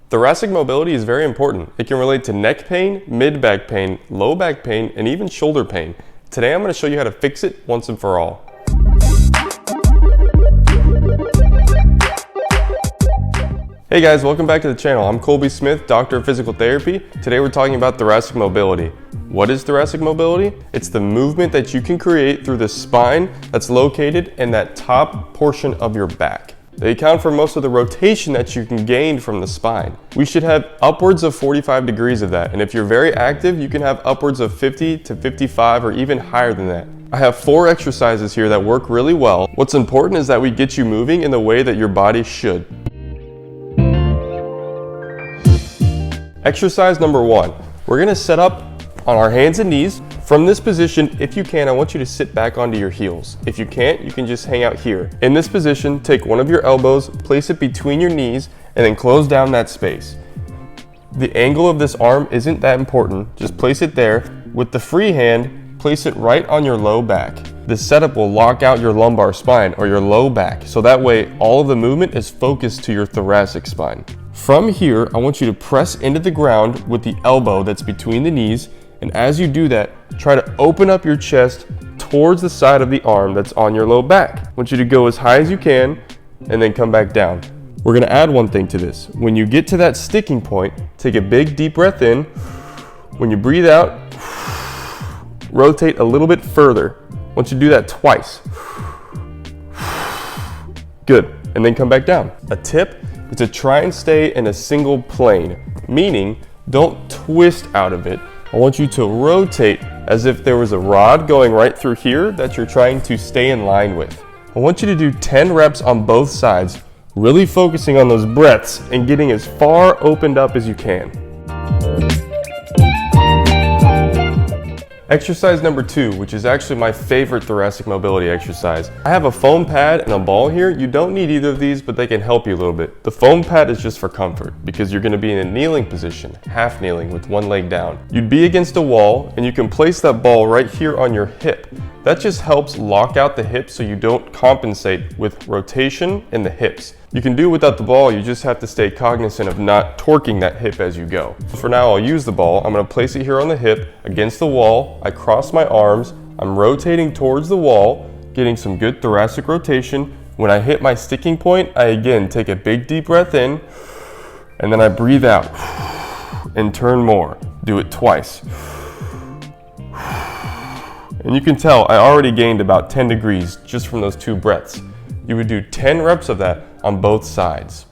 Thoracic mobility is very important. It can relate to neck pain, mid-back pain, low back pain, and even shoulder pain. Today I'm going to show you how to fix it once and for all. Hey guys, welcome back to the channel. I'm Colby Smith, Doctor of Physical Therapy. Today we're talking about thoracic mobility. What is thoracic mobility? It's the movement that you can create through the spine that's located in that top portion of your back. They account for most of the rotation that you can gain from the spine. We should have upwards of 45 degrees of that, and if you're very active, you can have upwards of 50 to 55 or even higher than that. I have 4 exercises here that work really well. What's important is that we get you moving in the way that your body should. Exercise number 1. We're going to set up on our hands and knees. From this position, if you can, I want you to sit back onto your heels. If you can't, you can just hang out here. In this position, take one of your elbows, place it between your knees, and then close down that space. The angle of this arm isn't that important. Just place it there. With the free hand, place it right on your low back. This setup will lock out your lumbar spine or your low back, so that way all of the movement is focused to your thoracic spine. From here, I want you to press into the ground with the elbow that's between the knees, and as you do that, try to open up your chest towards the side of the arm that's on your low back. I want you to go as high as you can and then come back down. We're going to add one thing to this. When you get to that sticking point, take a big deep breath in. When you breathe out, rotate a little bit further. I want you to do that twice. Good. And then come back down. A tip is to try and stay in a single plane, meaning don't twist out of it. I want you to rotate as if there was a rod going right through here that you're trying to stay in line with. I want you to do 10 reps on both sides, really focusing on those breaths and getting as far opened up as you can. Exercise number 2, which is actually my favorite thoracic mobility exercise. I have a foam pad and a ball here. You don't need either of these, but they can help you a little bit. The foam pad is just for comfort because you're going to be in a kneeling position, half kneeling with one leg down. You'd be against a wall and you can place that ball right here on your hip. That just helps lock out the hips so you don't compensate with rotation in the hips. You can do without the ball, you just have to stay cognizant of not torquing that hip as you go. For now, I'll use the ball. I'm going to place it here on the hip against the wall. I cross my arms. I'm rotating towards the wall, getting some good thoracic rotation. When I hit my sticking point, I again take a big deep breath in, and then I breathe out and turn more. Do it twice. And you can tell I already gained about 10 degrees just from those 2 breaths. You would do 10 reps of that on both sides.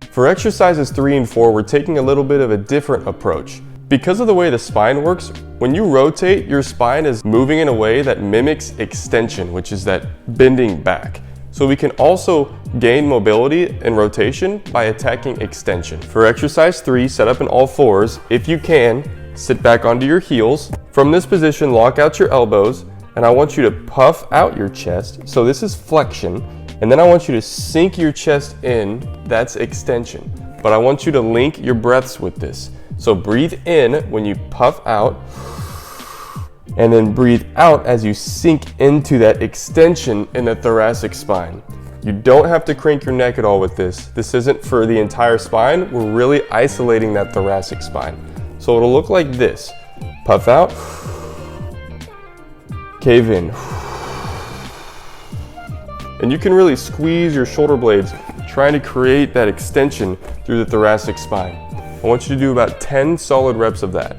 For exercises 3 and 4, we're taking a little bit of a different approach. Because of the way the spine works, when you rotate, your spine is moving in a way that mimics extension, which is that bending back. So we can also gain mobility and rotation by attacking extension. For exercise 3, set up in all fours. If you can, sit back onto your heels. From this position, lock out your elbows, and I want you to puff out your chest. So this is flexion, and then I want you to sink your chest in. That's extension. But I want you to link your breaths with this. So breathe in when you puff out, and then breathe out as you sink into that extension in the thoracic spine. You don't have to crank your neck at all with this. This isn't for the entire spine. We're really isolating that thoracic spine. So it'll look like this. Puff out, cave in. And you can really squeeze your shoulder blades trying to create that extension through the thoracic spine. I want you to do about 10 solid reps of that.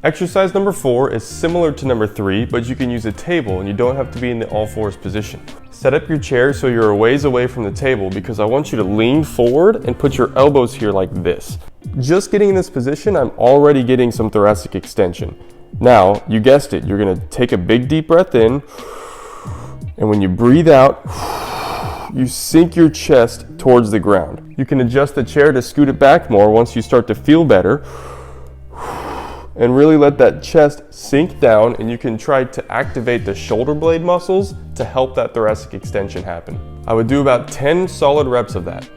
Exercise number 4 is similar to number 3, but you can use a table and you don't have to be in the all fours position. Set up your chair so you're a ways away from the table because I want you to lean forward and put your elbows here like this. Just getting in this position, I'm already getting some thoracic extension. Now, you guessed it, you're going to take a big deep breath in, and when you breathe out, you sink your chest towards the ground. You can adjust the chair to scoot it back more once you start to feel better, and really let that chest sink down, and you can try to activate the shoulder blade muscles to help that thoracic extension happen. I would do about 10 solid reps of that.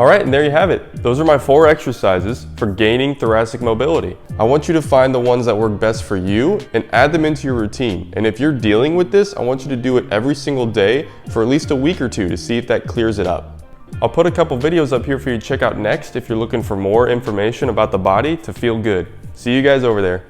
All right, and there you have it. Those are my 4 exercises for gaining thoracic mobility. I want you to find the ones that work best for you and add them into your routine. And if you're dealing with this, I want you to do it every single day for at least a week or 2 to see if that clears it up. I'll put a couple videos up here for you to check out next if you're looking for more information about the body to feel good. See you guys over there.